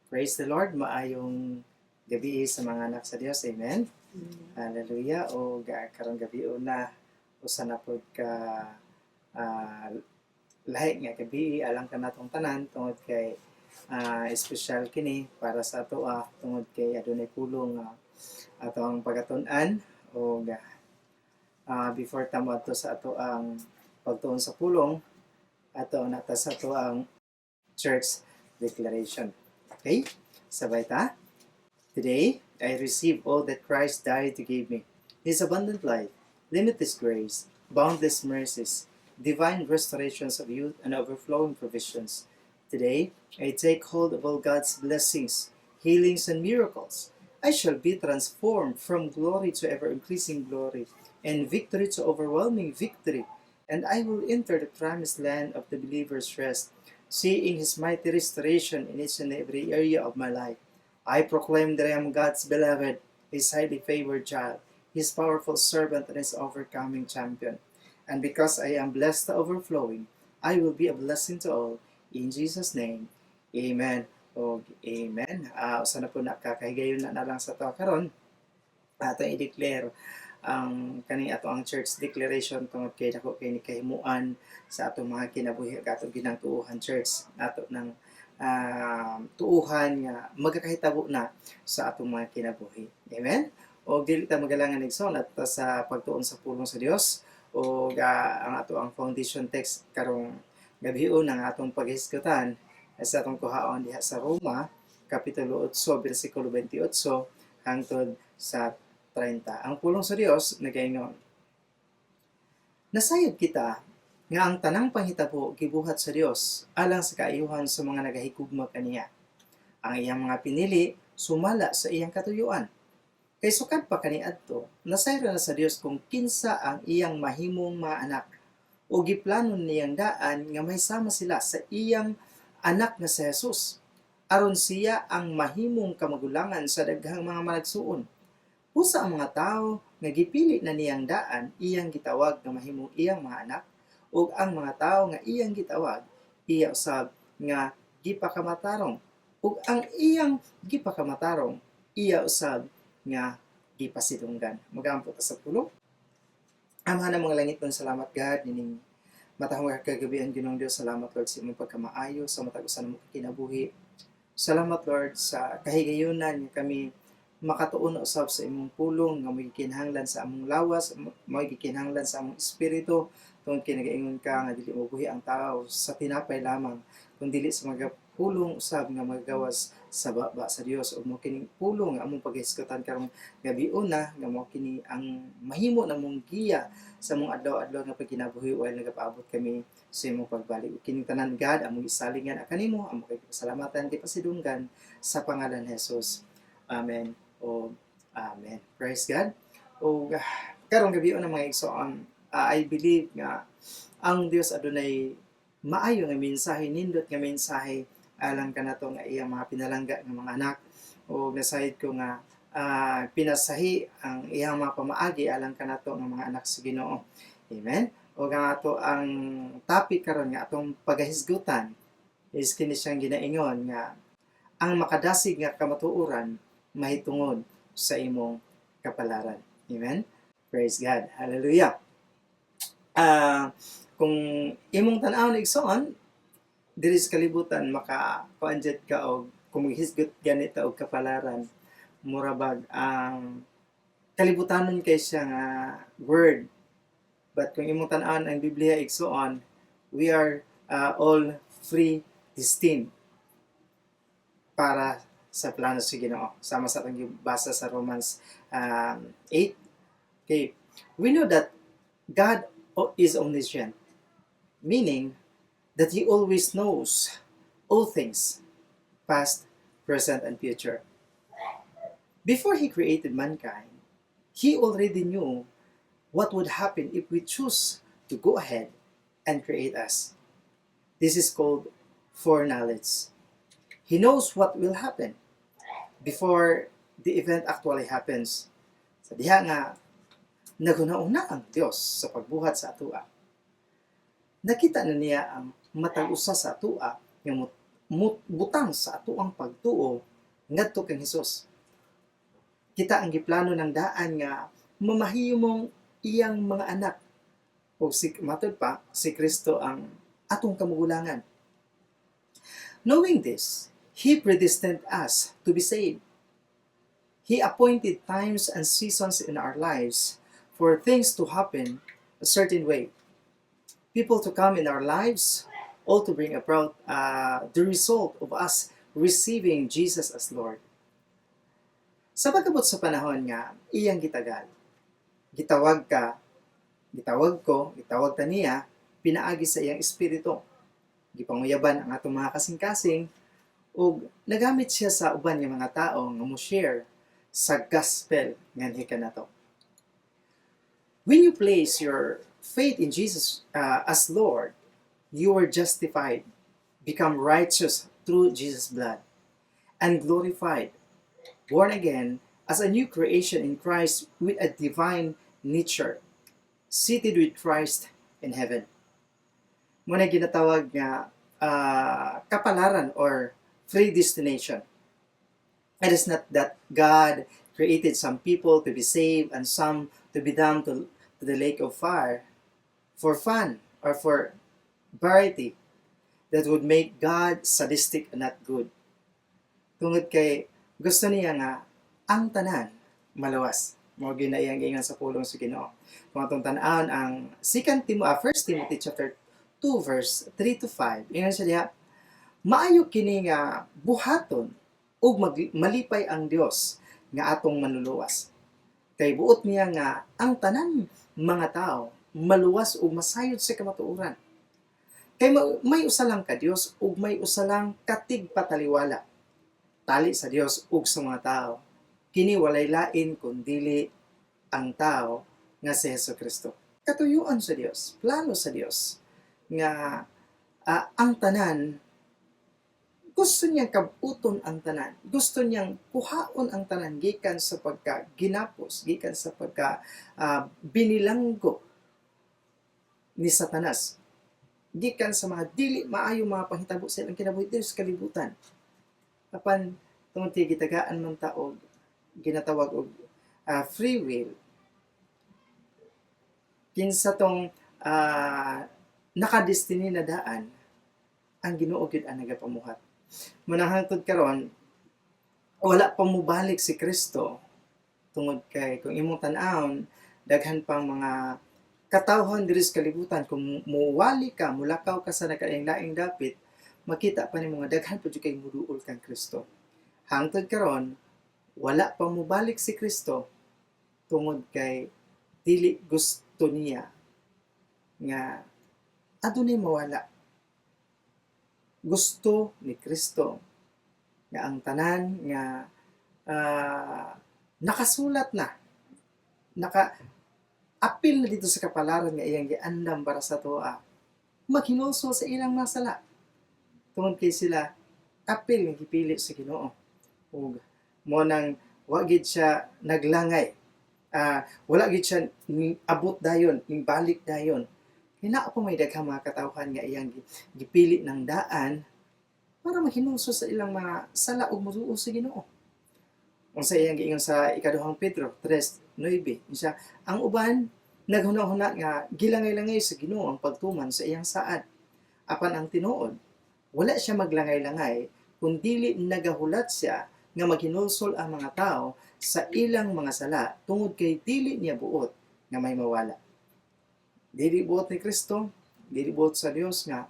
Praise the Lord, maayong gabi sa mga anak sa Dios. Amen. Hallelujah. O karong gabi na usa na pod ka ah, lahi nga gabi alang ka natong tanan tungod kay espesyal kini para sa ato tungod kay adunay pulong ato ang pagatun-an o before tamo ato sa ato ang pagtuon sa pulong ato nata sa ato ang church declaration. Okay? Sabay ta. Today, I receive all that Christ died to give me. His abundant life, limitless grace, boundless mercies, divine restorations of youth, and overflowing provisions. Today, I take hold of all God's blessings, healings, and miracles. I shall be transformed from glory to ever-increasing glory, and victory to overwhelming victory, and I will enter the promised land of the believer's rest, seeing His mighty restoration in each and every area of my life. I proclaim that I am God's beloved, His highly favored child, His powerful servant, and His overcoming champion. And because I am blessed to overflowing, I will be a blessing to all. In Jesus' name, Amen. O Amen. Usa na po nakakahigayon na lang sa to karon. Atong i-declare ang kani ato ang church declaration tungod kay dako kay ni kahimuan sa atong mga kinabuhi atong ginangtuuhan church ato ng tuuhan nga magakahitabo na sa atong mga kinabuhi. Amen? O dili ta magalangan igsoon at sa pagtuon sa pulong sa Dios o ang ato ang foundation text karong gabion ang atong paghisgutan sa atong kuhaon diha sa Roma kapitulo 8 bersikulo 28 hangtod sa 30. Ang pulong sa Dios nagaingon, nasayod kita nga ang tanang panghitabo gibuhat sa Dios alang sa kaayuhan sa mga nagahigugma kaniya. Ang iyang mga pinili sumala sa iyang katuyuan. Kay sukad pa kaniadto, nasayro na sa Dios kung kinsa ang iyang mahimong mga anak o giplanon niyang daan nga mahisama sila sa iyang anak nga si Jesus. Aron siya ang mahimong kamagulangan sa daghang mga managsuon. Usa ang mga tao nga gipili na niyang daan iyang gitawag nga mahimong iyang mga anak ug ang mga tao nga iyang gitawag iya usab nga gipakamatarong ug ang iyang gipakamatarong iya usab nga gipasidunggan. Magampo ta sa pulo. Amahan mga langit ng salamat God nining matahong kagabihan Ginoong Dios. Salamat Lord sa imong pagkamaayo sa matag usa nimo kinabuhi. Salamat Lord sa kahigayonan nga kami makatuon usab sa imong pulong nga magikinahanglan sa among lawas, magikinahanglan sa among espiritu tungod kay nagaingon ka nga dili mo buhi ang tao sa tinapay lamang kundi sa mga pulong usab nga magawas sa baba sa Dios ug mo kining pulong nga among paghisgutan karong gabion na nga mo kini ang mahimo namong giya sa among adlaw-adlaw nga pagkinabuhi while nagapaabot kami sa imong pagbalik. Ug kining tanan God among isalingan kanimo, among pasalamatan kay pasidunggan sa pangalan ni Jesus. Amen. O Amen. Praise God. O karong gabi na mga igsoon, I believe nga ang Dios adunay maayo nga mensahe, nindot nga mensahe alang kanato nga iyang mga pinalangga nga mga anak o nasayod ko nga pinasahi ang iyang mga pamaagi alang kanato nga mga anak sa Ginoo. Amen. O nga ato ang topic karon nga atong pagahisgutan is kini siyang ginaingon nga ang makadasig nga kamatuoran mahitungod sa imong kapalaran. Amen? Praise God. Hallelujah. Kung imong tan-awon igsoon, diri sa kalibutan maka-kuanjet ka og kung hisgot ganita og kapalaran, murabag ang kalibutanon kay siya nga word. But kung imong tan-awon ang Biblia igsoon, we are all free destined para sa plano sa Ginoo. Sama sa atong basa sa Romans 8. Okay. We know that God is omniscient, meaning that He always knows all things, past, present, and future. Before He created mankind, He already knew what would happen if we choose to go ahead and create us. This is called foreknowledge. He knows what will happen before the event actually happens. Sa diha nga, naguna-una ang Dios sa pagbuhat sa atua. Nakita na niya ang matag usa sa atua nga butang sa ato ang pagtuo ngadto kang Hesus. Kita ang giplano ng daan nga mamahimong iyang mga anak o matod pa si Kristo ang atong kamugulangan. Knowing this, He predestined us to be saved. He appointed times and seasons in our lives for things to happen a certain way. People to come in our lives, all to bring about the result of us receiving Jesus as Lord. Sa pagabot sa panahon nga, iyang gitagal. Gitawag ka, gitawag ko, gitawag ta niya, pinaagi sa iyang espiritu. Gipanguyaban ang atong mga kasing-kasing, ug nagamit siya sa uban nga mga tao nga mo-share sa gospel nga hika nato. When you place your faith in Jesus as Lord, you are justified, become righteous through Jesus' blood, and glorified, born again as a new creation in Christ with a divine nature, seated with Christ in heaven. Muna ginatawag nga kapalaran or predestination. It is not that God created some people to be saved and some to be damned to the lake of fire for fun or for variety that would make God sadistic and not good. Tungod kay gusto niya nga ang tanan malawas. Mo ginayang ingan sa pulong sa Ginoo. Kung atong tan-awon ang 1 Timothy chapter 2 verse 3 to 5. Ingan siya diha, maayo kini nga buhaton ug malipay ang Dios nga atong manluluwas. Kay buot niya nga ang tanan mga tao maluwas ug masayod sa kamatuoran. Kay may usa lang ka Dios ug may usa lang katig pataliwala. Tali sa Dios ug sa mga tao. Kini walay lain kundili ang tao nga si Hesukristo. Katuyuan sa Dios, plano sa Dios nga ang tanan gusto niyang kabuton ang tanan. Gusto niyang kuhaon ang tanan gikan sa pagka ginapos, gikan sa pagka binilanggo ni Satanas. Gikan sa mga dili maayo mga panghitabo sa ilang kinabuhi sa kalibutan. Apan tungod kay gitagaan man taog ginatawag og free will. Kinsa tong nakadestiny na daan ang Ginoo gyud ang nagapamuhat. Manahangtod karon wala pa mobalik si Kristo tungod kay kung imong tan-awon daghan pang mga katawhan diri sa kalibutan kung muwali ka mulakaw ka sa nakaing-laing dapit makita pa nimo nga daghan pa jud kay muduol kang Kristo. Hangtod karon wala pa mobalik si Kristo tungod kay dili gusto niya nga adunay mawala. Gusto ni Kristo nga ang tanan nga nakasulat na, apil na dito sa kapalaran nga iyang giandam para sa toa, maghinulsol sa ilang masala. Tungod kay sila, apil nga gipili sa Ginoo. Ug mo nang wa gid siya naglangay. Wala gid siya abot dayon, ning balik dayon. Hina pa may daghang mga katawhan nga iyang gipili ng daan para mahinulsol sa ilang mga sala ug mosuo sa Ginoo. Unsa iyang giingon sa ikaduhang Pedro 3:9, siya ang uban naghuna-huna nga gilangay-langay sa Ginoo ang pagtuman sa iyang saad. Apan ang tinuod, wala siya maglangay-langay kundili nagahulat siya nga maghinulsol ang mga tao sa ilang mga sala tungod kay dili niya buot nga may mawala. Dili buot ni Kristo, dili buot sa Dios nga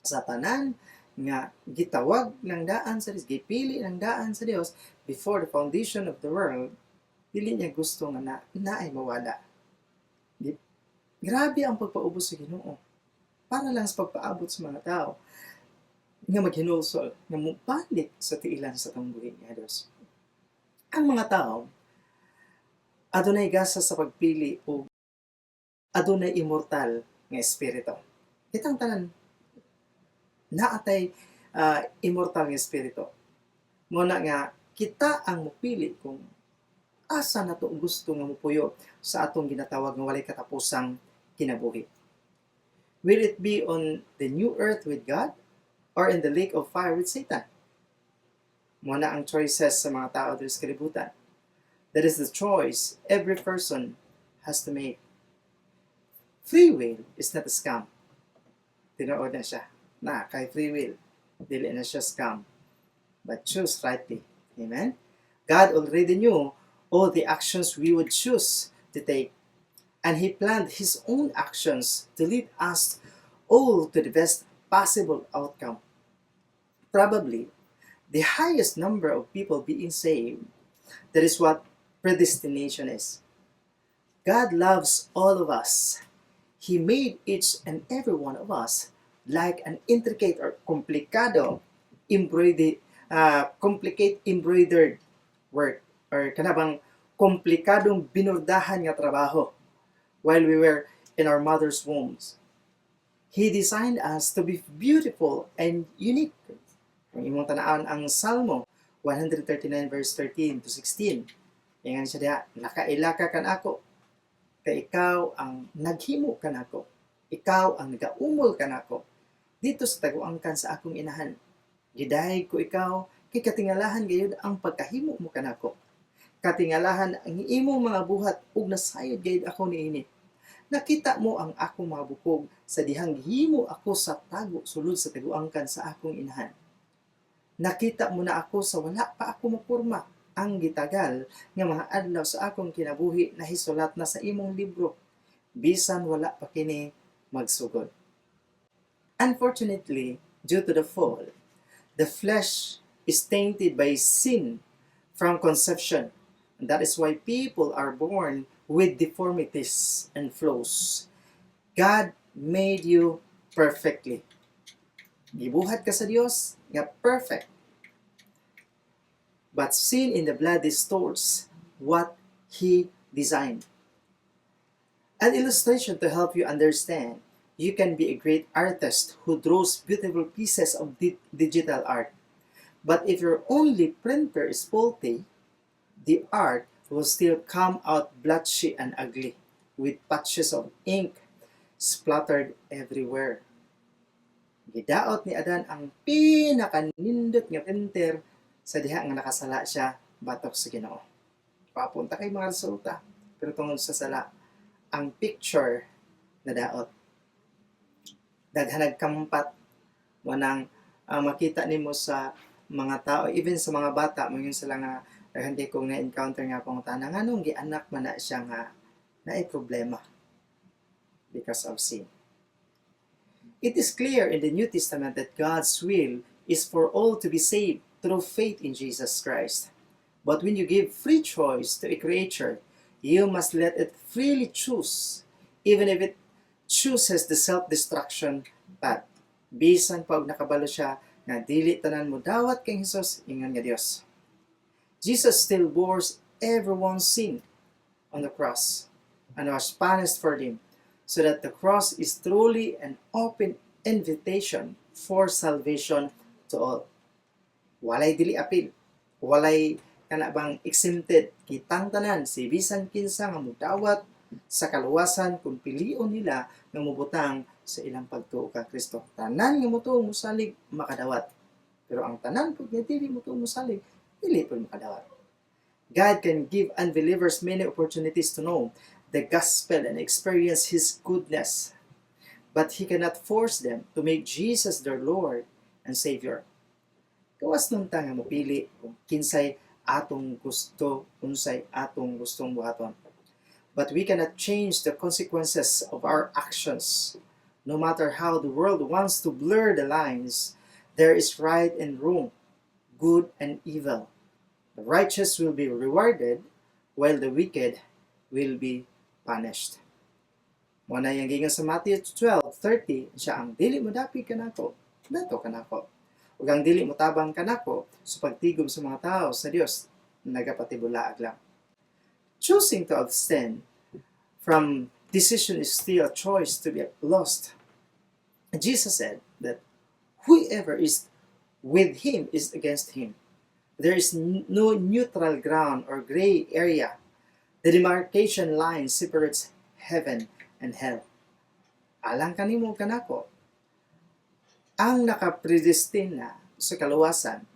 sa tanan nga gitawag ng daan sa Dios, gipili ng daan sa Dios before the foundation of the world, dili niya gusto nga naay mawala. Grabe ang pagpaubos sa Ginoo. Para lang sa pagpaabot sa mga tao nga maghinulsol, nga mubalik sa tiilan sa tungbuhin nga Dios. Ang mga tao adunay gasa sa pagpili o adunay immortal nga espiritu. Kitang tanan naatay immortal nga espiritu. Muna nga kita ang mupili kung asa nato gusto nga mupuyo sa atong ginatawag nga walay katapusang kinabuhi. Will it be on the new earth with God or in the lake of fire with Satan. Muna ang choices sa mga tao dito sa kalibutan. That is the choice every person has to make. Free will is not a scam. Tinood na siya. Kay free will. Dili na siya scam. But choose rightly. Amen? God already knew all the actions we would choose to take. And He planned His own actions to lead us all to the best possible outcome. Probably, the highest number of people being saved. That is what predestination is. God loves all of us. He made each and every one of us like an intricate or embroidered work or kanabang komplikadong binurdahan nga trabaho while we were in our mother's wombs. He designed us to be beautiful and unique. Kung imong tanaan ang Salmo 139 verse 13 to 16. Ingan siya diha, nakailaka kan ako, kay ikaw ang naghimo kanako. Ikaw ang nagaumol kanako. Dito sa taguangkan sa akong inahan. Gidayeg ko ikaw, kay katingalahan gayud ang pagkahimo mo kanako. Katingalahan ang imong mga buhat ug nasayod gayud ako niini. Nakita mo ang akong mga bukog sa dihang himo ako sa tago sulod sa taguangkan sa akong inahan. Nakita mo na ako sa wala pa ako mapurma. Ang gitagal nga mga adlaw sa akong kinabuhi na hisulat na sa imong libro. Bisan wala pa kini magsugod. Unfortunately, due to the fall, the flesh is tainted by sin from conception. And that is why people are born with deformities and flaws. God made you perfectly. Gibuhat ka sa Dios nga perfect. But sin in the blood distorts what He designed. An illustration to help you understand, you can be a great artist who draws beautiful pieces of digital art. But if your only printer is faulty, the art will still come out blotchy and ugly, with patches of ink splattered everywhere. Gidaot ni Adan ang pinakanindot nga printer sa diha nga nakasala siya batok sa Ginoo. Papunta kay mga resulta, pero tungod sa sala, ang picture na daot. Daghanag kampat mo nang makita nimo sa mga tao, even sa mga bata, mo yun sila nga hindi kong na-encounter nga akong tanang anong gianak man na siya nga na problema because of sin. It is clear in the New Testament that God's will is for all to be saved through faith in Jesus Christ. But when you give free choice to a creature, you must let it freely choose, even if it chooses the self-destruction path. Bisan pag nakabalo siya nga dili tanan mo dawat kay Hesus, ingon nga Dios. Jesus still bore everyone's sin on the cross and was punished for them, so that the cross is truly an open invitation for salvation to all. Walay dili apil, walay kana bang exempted, kitang tanan si bisan kinsa nga mudawat sa kaluwasan kung pilion nila nga mubutang sa ilang pagtuo kang Kristo. Tanan nga motuo mosalig makadawat. Pero ang tanan pag dili motuo mosalig, dili pud makadawat. God can give unbelievers many opportunities to know the gospel and experience His goodness. But He cannot force them to make Jesus their Lord and Savior. Kawas nung nga mopili kung kinsay atong gusto, unsay atong gustong buhaton. But we cannot change the consequences of our actions. No matter how the world wants to blur the lines, there is right and wrong, good and evil. The righteous will be rewarded, while the wicked will be punished. Muna yung gingan sa Matthew 12:30, siya ang dili mo dapi kanako, dato kanako. Ug ang dili mo tabang kanako sa pagtigom sa mga tao sa Dios, nagapatibulaag lang. Choosing to abstain from decision is still a choice to be lost. Jesus said that whoever is with Him is against Him. There is no neutral ground or gray area. The demarcation line separates heaven and hell. Alang kanimo kanako. ang nakapredestina sa kaluwasan.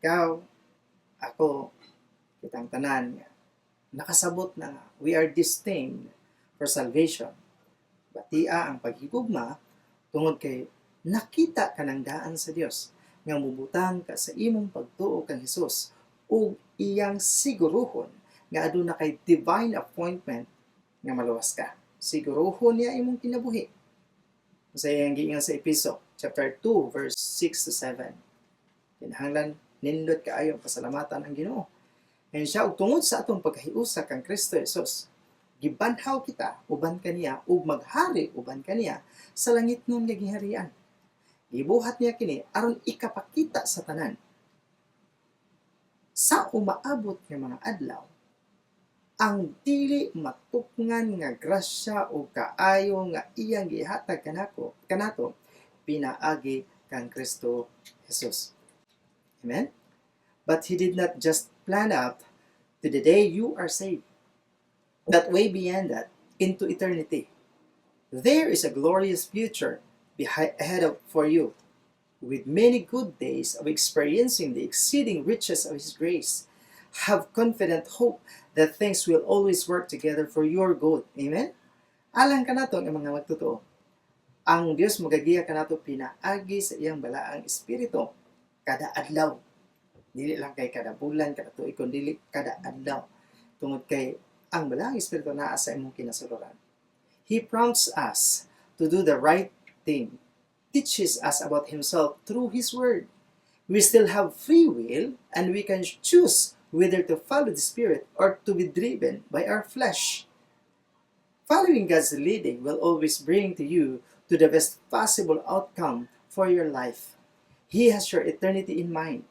Ikaw, ako, kitang tanan nga nakasabot na nga, we are destined for salvation. Batia ang paghigugma tungod kay nakita ka ng daan sa Dios nga mubutang ka sa imong pagtuo kang Hesus ug iyang siguruhon nga aduna kay divine appointment nga maluwas ka. Siguruhon niya imong kinabuhi. Sa iyang giingon sa Episo chapter 2 verse 6 to 7. Kinahanglan nindot kaayo pasalamatan ang Ginoo. And siya, ug tungod sa atong pagkahiusa kang Kristo Jesus, gibanhaw kita uban kaniya ug maghari uban kaniya sa langit nun nga giharian. Gibuhat niya kini aron ikapakita sa tanan. Sa umaabot nga mga adlaw, ang dili matukngan nga grasya o kaayo nga iyang gihatag kanato pinaagi kang Kristo Jesus. Amen? But He did not just plan out to the day you are saved, but way beyond that, into eternity. There is a glorious future ahead for you, with many good days of experiencing the exceeding riches of His grace. Have confident hope that things will always work together for your good. Amen? Alang ka nato ang mga magtotoo. Ang Diyos magagiya ka nato pinaagi sa iyang balaang espiritu kada adlaw. Dili lang kay kada bulan, kada tuig, kundi dili kada adlaw. Tungod kay ang balaang espiritu naa sa imong kinasuluran. He prompts us to do the right thing, teaches us about Himself through His Word. We still have free will, and we can choose whether to follow the Spirit or to be driven by our flesh. Following God's leading will always bring to you to the best possible outcome for your life. He has your eternity in mind,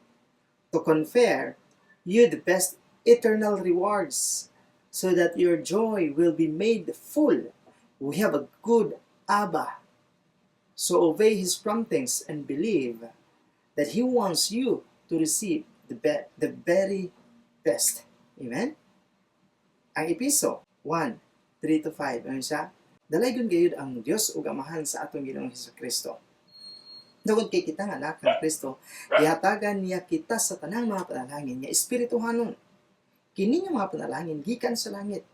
to confer you the best eternal rewards, so that your joy will be made full. We have a good Abba. So obey His promptings and believe that He wants you to receive the very best. Amen? Ang Episo 1, 3 to 5, ano siya? Dalaygon gayud ang Dios ug Amahan sa atong Ginoong Hesukristo. Tungod kay kita nga anak ng Kristo, ihatagan niya kita sa tanang mga panalangin nga espirituhanon. Kini nga mga panalangin gikan sa langit.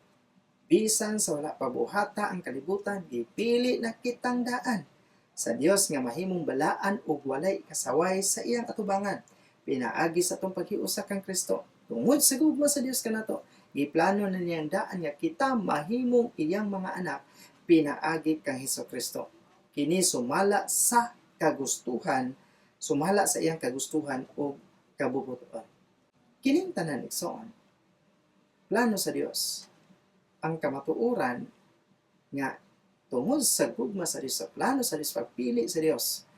Bisan sa wala pabuhata ang kalibutan, gipili na kitang daan sa Dios nga mahimong balaan ug walay kasaway sa iyang atubangan. Pinaagi sa atong paghiusa kang Kristo. Tungod sa gugma sa Dios kanato, giplano na niyang daan nga kita mahimong iyang mga anak, pinaagi kang Hesukristo. Kini sumala sa sumala sa iyang kagustuhan o kabubuton. Kining tanan igsoon, plano sa Dios, ang kamatuoran nga tungod sa gugma sa Dios, sa plano sa Dios, pagpili sa Dios,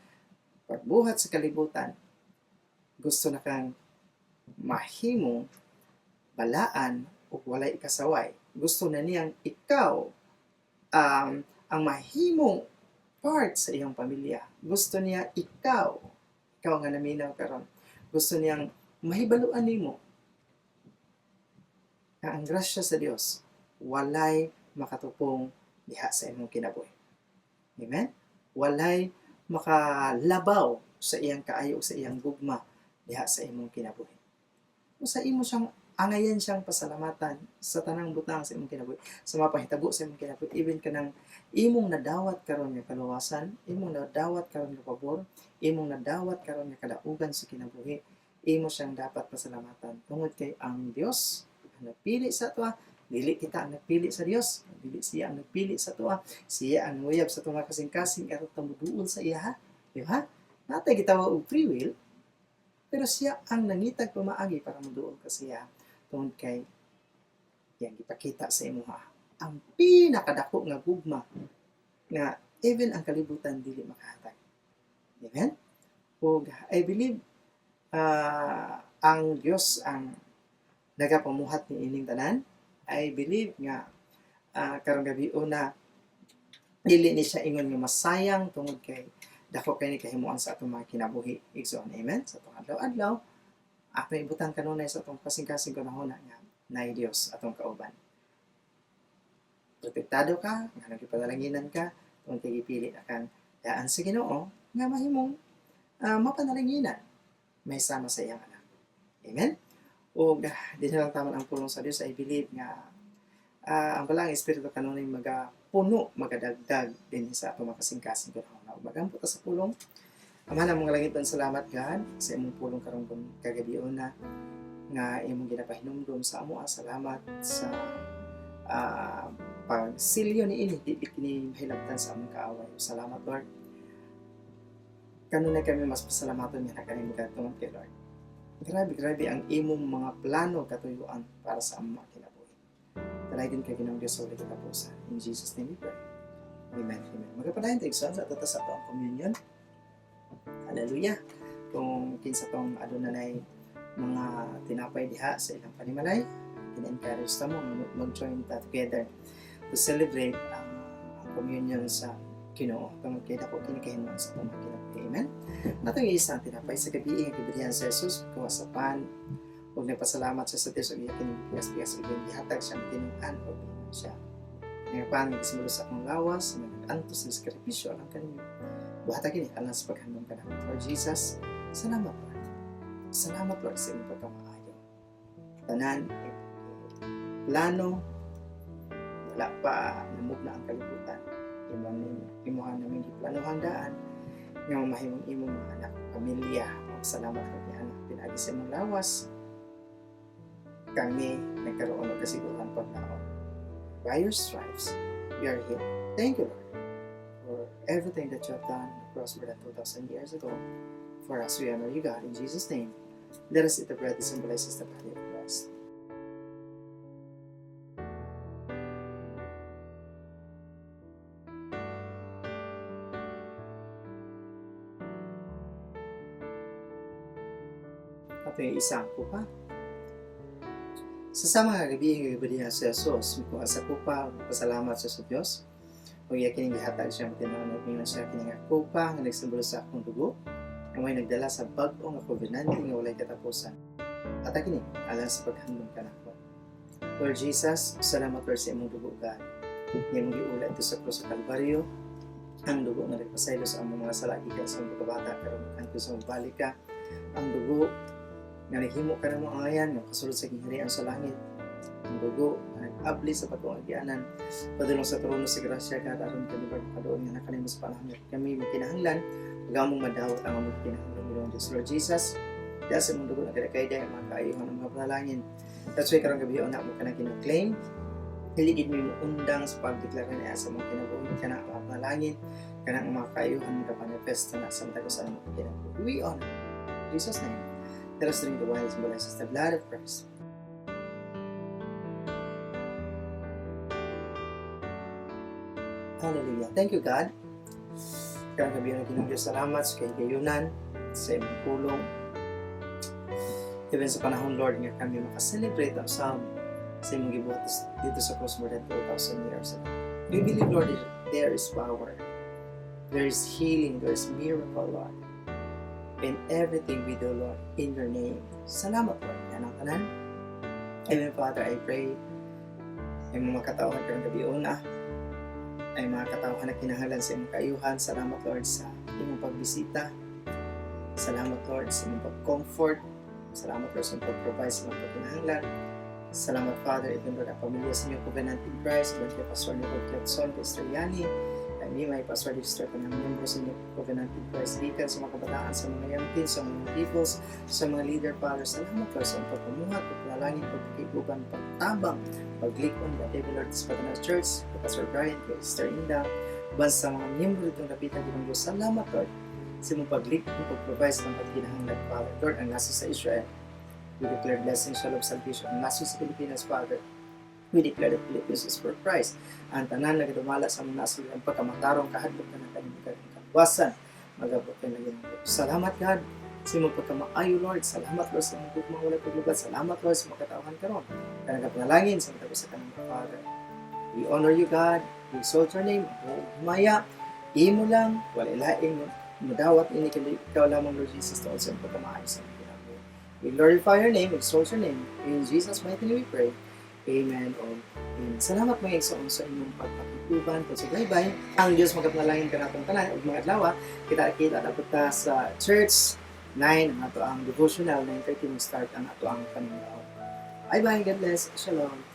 pagbuhat sa kalibutan, gusto na kang mahimong balaan o walay kasaway. Gusto na niyang ikaw ang mahimong part sa iyong pamilya. Gusto niya ikaw nga naminaw karon. Gusto niyang mahibaluan nimo na ang grasya sa Dios walay makatupong diha sa imong kinabuhi. Amen? Walay makalabaw sa iyang kaayo sa iyang gugma diha sa imong kinabuhi. Sa imo siyang angayan siyang pasalamatan sa tanang butang sa imong kinabuhi, sa mga pahitabo sa imong kinabuhi, even kanang imong nadawat karon nga kaluwasan, imong nadawat karon nga pabor, imong nadawat karon nga kadaugan sa kinabuhi, imo siyang dapat pasalamatan. Tungod kay ang Dios ang nagpili sa ato, dili kita ang nagpili sa Dios, dili siya ang nagpili sa ato, siya ang nguyab sa tunga kasing-kasing aron tamuduol sa iya, ha? Di ba? Natay gitawag og free will, pero siya ang nangitag pamaagi para muduol ka siya. Tungod kay yang ipakita sa imo ang pinakadako nga gugma nga even ang kalibutan dili makahatag. Amen? Ug I believe ang Dios ang nagapamuhat ni ining tanan. I believe nga karong gabi una dili ni siya ingon nga masayang tungod kay dako kay ni kahimuan sa atong mga kinabuhi. Igsoon, amen? Sa atong adlaw-adlaw, ako ibutang kanunay sa atong kasing-kasing panahon nga naay Dios atong kauban. Protektado ka, nga nagipadalanginan ka, kung tigipili na kang daan sa Ginoo, nga mahimong mapanalanginan may sama sa iyang anak. Amen? O di na lang taman ang pulong sa Dios, I believe nga ang balang espiritu kanunay magapuno, magadagdag din sa atong makasing-kasing ko na magampo ta sa pulong. Ama na mga langit, salamat God sa imong pulong karong kagabion na nga imong ginapahinumdum sa amo. Salamat sa pagsilyo ni ini di kini mahilabtan sa among kaaway. Salamat Lord. Kanunay kami mas pasalamaton nga kanimo kadtong kay Lord. Grabe ang imong mga plano katuyuan para sa among kinabuhi. Talagin kay Ginoong Dios sa ulit katapusan. In Jesus name we pray. Amen. Amen. Magpadayon tayo sa ato sa atong communion. Hallelujah. Kung kinsa tong adunay mga tinapay diha sa ilang panimalay, in-encourage ta mo mag-join ta together to celebrate ang communion sa Ginoo. Tungod kay dako kini kahimuon sa atong kinabuhi. Amen. Natong isang tinapay sa gabi ang gibilhan sa Jesus kawasapan ug nagpasalamat sa Dios ug iya kini bigas-bigas ug gihatag siya ng tinuan ug siya. Ngayon gisimula sa akong lawas, nag-antos sa sakripisyo alang kanimo. Buhata kini alang sa paghandom ka namin. Lord Jesus, salamat Lord. Salamat Lord sa iyong pagkamaayo. Tanan, plano, wala pa namog na ang kalibutan. Imuhan namin iplanohan daan nga mahimong imong mga anak, pamilya. Salamat Lord ni anak. Pinagi sa imong lawas. Kami nagkaroon ng kasiguran paglaon. By your stripes, we are healed. Thank you Lord for everything that you have done on the cross more than 2,000 years ago. For us, we honor you God. In Jesus' name, let us eat the bread that symbolizes the body of Christ. At yung isang kupa. Sa mga gabi, ibigay sa Jesus, mikuha sa kupa, pasalamat sa Diyos. O iya kining gihatag siya matinawag niya siya kining kupa nga nagsimbolo sa akong dugo nga may nagdala sa bag-o nga COVID-19 nga walay katapusan. At kini alang sa paghandom kanako. Lord Jesus, salamat Lord sa imong dugo God. Nga mong giulat ito sa krus sa Kalbaryo, ang dugo nga nagpasaylo sa among mga sala gikan sa mga kabata karon kanto sa balik ka, ang dugo nga naghimo ka ng mga ayan nga kasulod sa gingharian sa langit. Ang dugo na nag-abli sa pagkawagyanan padulong sa trono sa grasya ka aron kami pagpadoon nga nakanimo sa panahon kami makinahanglan magamong madawat ang among kinahanglan ng Diyos. Lord Jesus, dahil sa mong dugo na kinakayda ang mga kaayuhan ng mga panalangin. That's why karong gabi na mo ka na kinaklaim hiligid mo yung undang sa pagdeklara niya sa mga kinabuhi ka na mga panalangin ka na ang mga kaayuhan mga kapanifest na sa matagusan ng mga kinabuhi. We honor in Jesus' name. Let us drink the wine as well as the blood of Christ. Hallelujah. Thank you, God. Karang gabi na Ginoo Diyos, salamat sa kahigayunan, sa imong pulong. Even sa panahon, Lord, nga kami makaselebrate ang psalm sa imong gibuhat dito sa cross more than 2,000 years ago. We believe, Lord, that there is power, there is healing, there is miracle, Lord. In everything we do, Lord, in your name. Salamat, Lord. Yan ang tanan. Amen, Father, I pray ay mga katauhan karang gabi una ay mga katauhan na kinahanglan sa imong kaayuhan. Salamat Lord sa imong pagbisita. Salamat Lord sa imong pag-comfort. Salamat Lord sa imong pag-provide sa imong kinahanglan. Salamat Father, even Lord ang pamilya sa inyong Covenant in Christ, Lord kay Pastor Nicole Ketson, Pastor Yani, kami may Pastor District ka ng miyembro sa inyong Covenant in Christ, Deacon, sa mga kabataan, sa mga young teens, sa mga peoples, sa mga leader, Father. Salamat Lord sa imong pagpamuhat, pagpalalangin, pagkikiguban, pagtabang, paglikon, whatever Lord sa Patanas Church, kay Pastor Brian, kay Sister Inda, bans sa mga miyembro itong kapitan ng Diyos. Salamat Lord sa imong paglikon, pag-provide sa mga kinahanglan, Father. Lord, ang nasa sa Israel, we declare blessing, shalom, salvation. Ang nasa sa Pilipinas, Father, we declare the Philippines is for Christ. Ang tanan na kadumala sa mga nasa ang pagkamatarong kahadlok na nakalimutan ng kaluwasan, magabot ka na yun. Salamat God sa imong pagkamaayo, Lord. Salamat Lord sa imong mga walay paglubat. Salamat Lord sa mga katauhan karon. Kanang panalangin sa mga sa kanang Father. We honor you, God. We exalt your name. Maya, imo lang, wala ilaing madawat ini kay ikaw lamang, Lord Jesus, to also pagkamaayo sa mga kinabuhi. We glorify your name, exalt your name. In Jesus' mighty name we pray. Amen o Amen. Salamat mga igsoon sa inyong pagpapit. uban ko sa bye-bye. Ang Diyos magkapanalangin ka natong tanan ug mga adlaw kita dapat ta sa church 9 ang ato ang devotional 9:30 mo start ang ato ang paninglaw. Bye bye, God bless. Shalom.